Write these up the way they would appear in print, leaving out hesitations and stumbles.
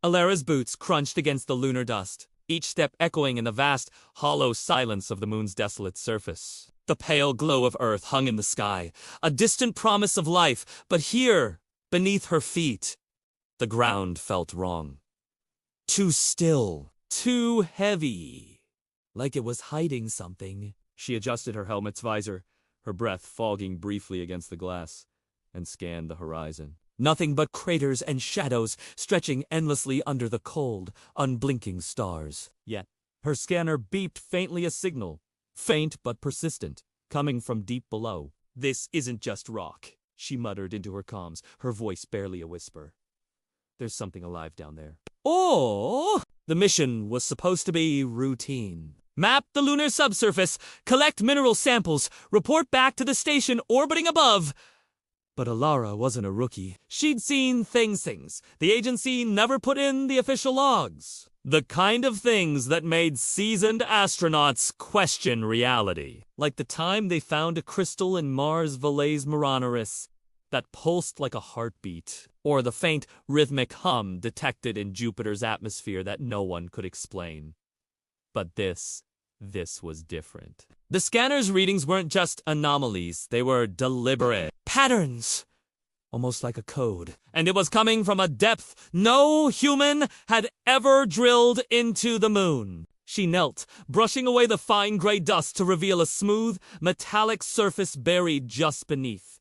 Alara's boots crunched against the lunar dust, each step echoing in the vast, hollow silence of the moon's desolate surface. The pale glow of Earth hung in the sky, a distant promise of life, but here, beneath her feet, the ground felt wrong. Too still, too heavy, like it was hiding something. She adjusted her helmet's visor, her breath fogging briefly against the glass, and scanned the horizon. Nothing but craters and shadows stretching endlessly under the cold, unblinking stars. Yet, her scanner beeped faintly a signal, faint but persistent, coming from deep below. "This isn't just rock," she muttered into her comms, her voice barely a whisper. "There's something alive down there." Oh! The mission was supposed to be routine. Map the lunar subsurface, collect mineral samples, report back to the station orbiting above. But Alara wasn't a rookie. She'd seen things the agency never put in the official logs. The kind of things that made seasoned astronauts question reality. Like the time they found a crystal in Mars' Valles Maranaris that pulsed like a heartbeat, or the faint, rhythmic hum detected in Jupiter's atmosphere that no one could explain. But this was different. The scanner's readings weren't just anomalies, they were deliberate patterns, almost like a code. And it was coming from a depth no human had ever drilled into the moon. She knelt, brushing away the fine gray dust to reveal a smooth, metallic surface buried just beneath.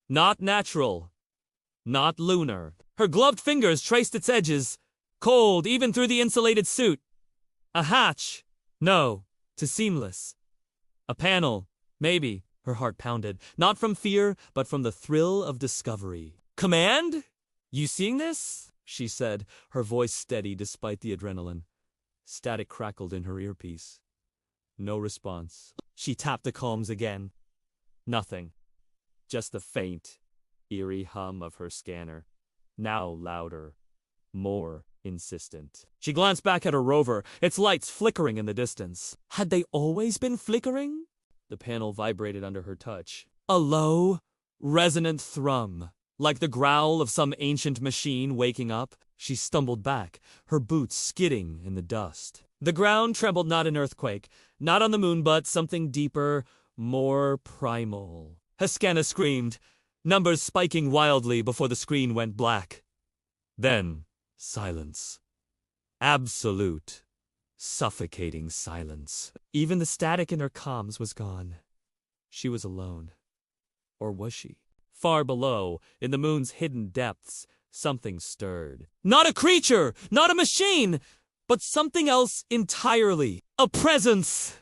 Not natural, not lunar. Her gloved fingers traced its edges, cold even through the insulated suit. A hatch? No, too seamless. A panel? Maybe. Her heart pounded, not from fear, but from the thrill of discovery. "Command? You seeing this?" she said, her voice steady despite the adrenaline. Static crackled in her earpiece. No response. She tapped the comms again. Nothing. Just the faint, eerie hum of her scanner, now louder, more insistent. She glanced back at her rover, its lights flickering in the distance. Had they always been flickering? The panel vibrated under her touch. A low, resonant thrum, like the growl of some ancient machine waking up. She stumbled back, her boots skidding in the dust. The ground trembled, not an earthquake, not on the moon, but something deeper, more primal. Haskana screamed, numbers spiking wildly before the screen went black. Then, silence. Absolute, suffocating silence. Even the static in her comms was gone. She was alone. Or was she? Far below, in the moon's hidden depths, something stirred. Not a creature, not a machine, but something else entirely. A presence!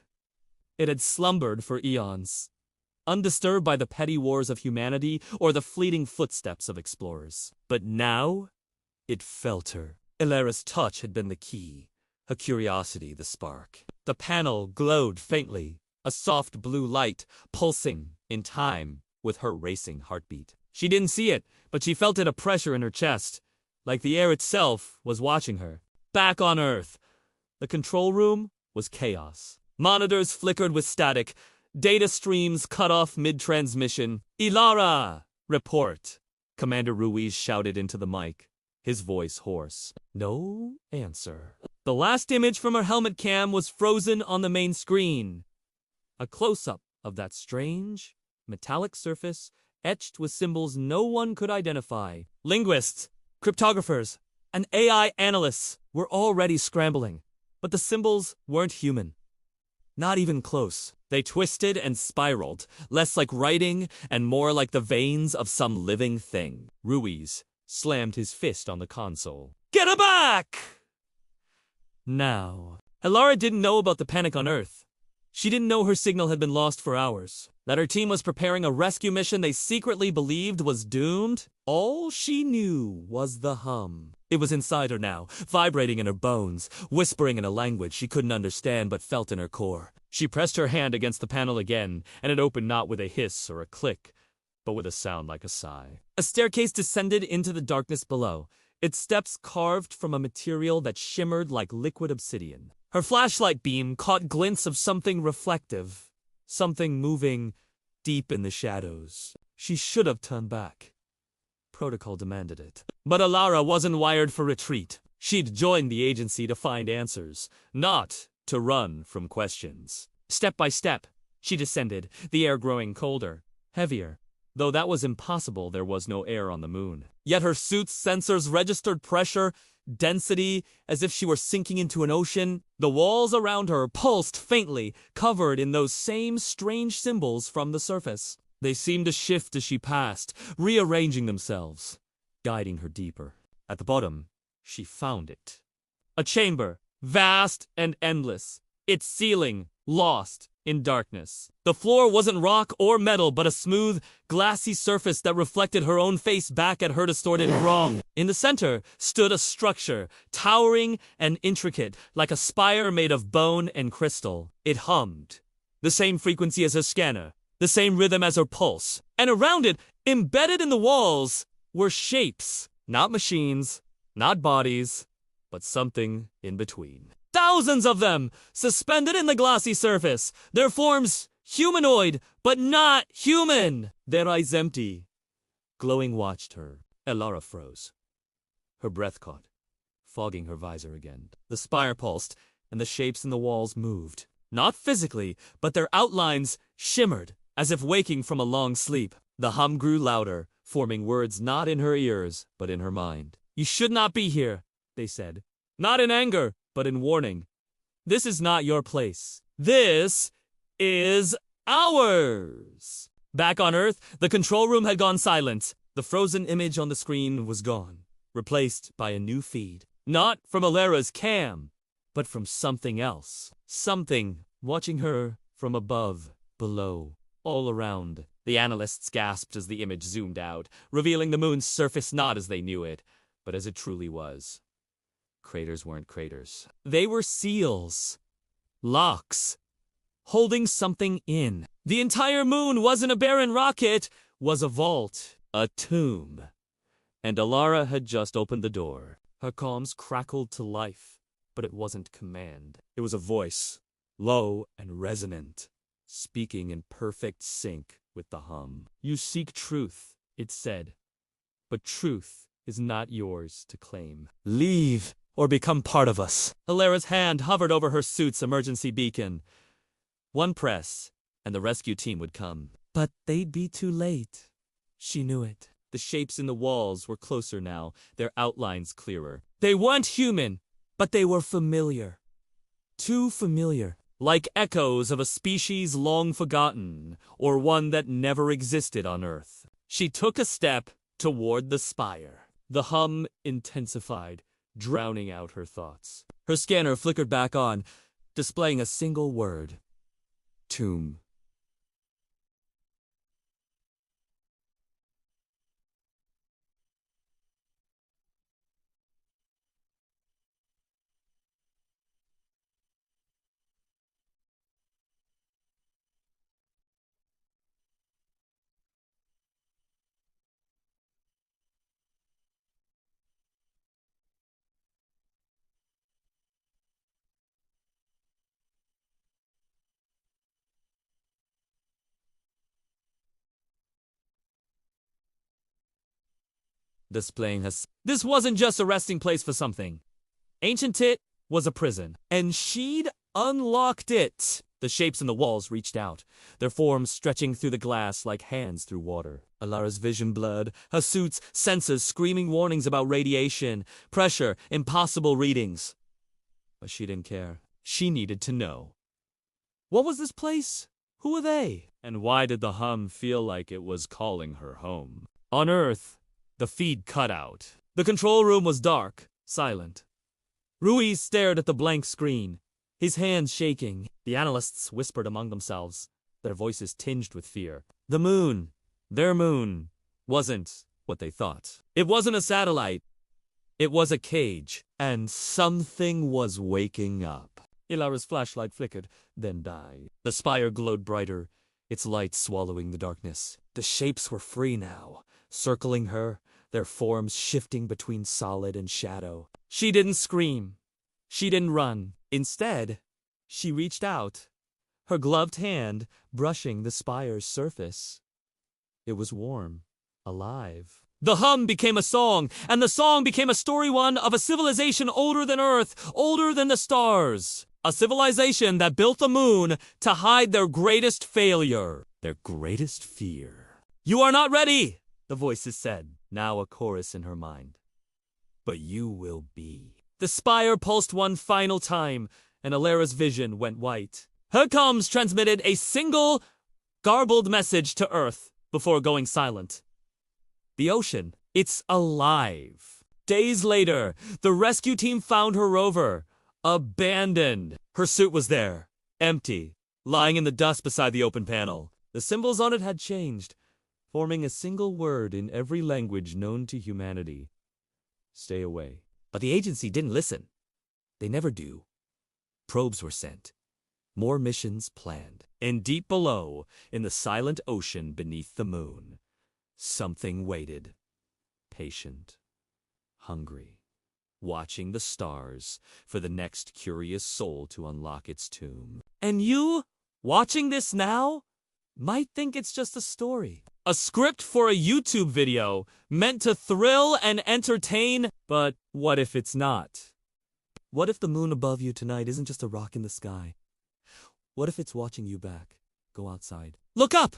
It had slumbered for eons, undisturbed by the petty wars of humanity or the fleeting footsteps of explorers. But now, it felt her. Alara's touch had been the key, her curiosity the spark. The panel glowed faintly, a soft blue light pulsing in time with her racing heartbeat. She didn't see it, but she felt it, a pressure in her chest, like the air itself was watching her. Back on Earth, the control room was chaos. Monitors flickered with static, data streams cut off mid-transmission. "Ilara! Report!" Commander Ruiz shouted into the mic, his voice hoarse. No answer. The last image from her helmet cam was frozen on the main screen. A close-up of that strange, metallic surface etched with symbols no one could identify. Linguists, cryptographers, and AI analysts were already scrambling, but the symbols weren't human. Not even close. They twisted and spiraled, less like writing and more like the veins of some living thing. Ruiz slammed his fist on the console. "Get her back!" Now, Alara didn't know about the panic on Earth. She didn't know her signal had been lost for hours, that her team was preparing a rescue mission they secretly believed was doomed. All she knew was the hum. It was inside her now, vibrating in her bones, whispering in a language she couldn't understand but felt in her core. She pressed her hand against the panel again, and it opened not with a hiss or a click, but with a sound like a sigh. A staircase descended into the darkness below, its steps carved from a material that shimmered like liquid obsidian. Her flashlight beam caught glints of something reflective, something moving deep in the shadows. She should have turned back. Protocol demanded it. But Alara wasn't wired for retreat. She'd joined the agency to find answers, not to run from questions. Step by step, she descended, the air growing colder, heavier. Though that was impossible, there was no air on the moon. Yet her suit's sensors registered pressure, density, as if she were sinking into an ocean. The walls around her pulsed faintly, covered in those same strange symbols from the surface. They seemed to shift as she passed, rearranging themselves, guiding her deeper. At the bottom, she found it. A chamber, vast and endless, its ceiling lost in darkness. The floor wasn't rock or metal, but a smooth, glassy surface that reflected her own face back at her distorted wrong. In the center stood a structure, towering and intricate, like a spire made of bone and crystal. It hummed, the same frequency as her scanner, the same rhythm as her pulse. And around it, embedded in the walls, were shapes. Not machines, not bodies, but something in between. Thousands of them, suspended in the glossy surface, their forms humanoid, but not human. Their eyes empty. Glowing watched her. Elara froze. Her breath caught, fogging her visor again. The spire pulsed, and the shapes in the walls moved. Not physically, but their outlines shimmered, as if waking from a long sleep. The hum grew louder, forming words not in her ears, but in her mind. "You should not be here," they said. "Not in anger, but in warning. This is not your place. This is ours." Back on Earth, the control room had gone silent. The frozen image on the screen was gone, replaced by a new feed. Not from Alara's cam, but from something else. Something watching her from above, below, all around. The analysts gasped as the image zoomed out, revealing the moon's surface not as they knew it, but as it truly was. Craters weren't craters. They were seals. Locks. Holding something in. The entire moon wasn't a barren rocket, was a vault. A tomb. And Alara had just opened the door. Her comms crackled to life, but it wasn't command. It was a voice, low and resonant, speaking in perfect sync with the hum. "You seek truth," it said, "but truth is not yours to claim. Leave or become part of us." Alara's hand hovered over her suit's emergency beacon. One press, and the rescue team would come. But they'd be too late. She knew it. The shapes in the walls were closer now, their outlines clearer. They weren't human, but they were familiar. Too familiar. Like echoes of a species long forgotten, or one that never existed on Earth. She took a step toward the spire. The hum intensified, drowning out her thoughts. Her scanner flickered back on, displaying a single word. Tomb. This wasn't just a resting place for something. Ancient Tit was a prison, and she'd unlocked it. The shapes in the walls reached out, their forms stretching through the glass like hands through water. Alara's vision blurred, her suit's sensors screaming warnings about radiation, pressure, impossible readings. But she didn't care. She needed to know. What was this place? Who were they? And why did the hum feel like it was calling her home? On Earth, the feed cut out. The control room was dark, silent. Ruiz stared at the blank screen, his hands shaking. The analysts whispered among themselves, their voices tinged with fear. The moon, their moon, wasn't what they thought. It wasn't a satellite. It was a cage, and something was waking up. Ilara's flashlight flickered, then died. The spire glowed brighter, its light swallowing the darkness. The shapes were free now, circling her, their forms shifting between solid and shadow. She didn't scream. She didn't run. Instead, she reached out, her gloved hand brushing the spire's surface. It was warm, alive, The hum became a song, and the song became a story one of a civilization older than Earth, older than the stars. A civilization that built the moon to hide their greatest failure, their greatest fear. "You are not ready," the voices said, now a chorus in her mind. "But you will be." The spire pulsed one final time, and Alara's vision went white. Her comms transmitted a single, garbled message to Earth before going silent. The ocean, it's alive. Days later, the rescue team found her rover, abandoned. Her suit was there, empty, lying in the dust beside the open panel. The symbols on it had changed, forming a single word in every language known to humanity. Stay away. But the agency didn't listen. They never do. Probes were sent. More missions planned. And deep below, in the silent ocean beneath the moon, something waited. Patient. Hungry. Watching the stars for the next curious soul to unlock its tomb. And you, watching this now, might think it's just a story. A script for a YouTube video meant to thrill and entertain, but what if it's not? What if the moon above you tonight isn't just a rock in the sky? What if it's watching you back? Go outside. Look up!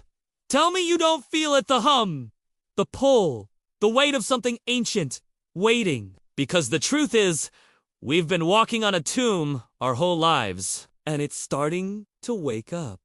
Tell me you don't feel it, the hum, the pull, the weight of something ancient, waiting. Because the truth is, we've been walking on a tomb our whole lives, and it's starting to wake up.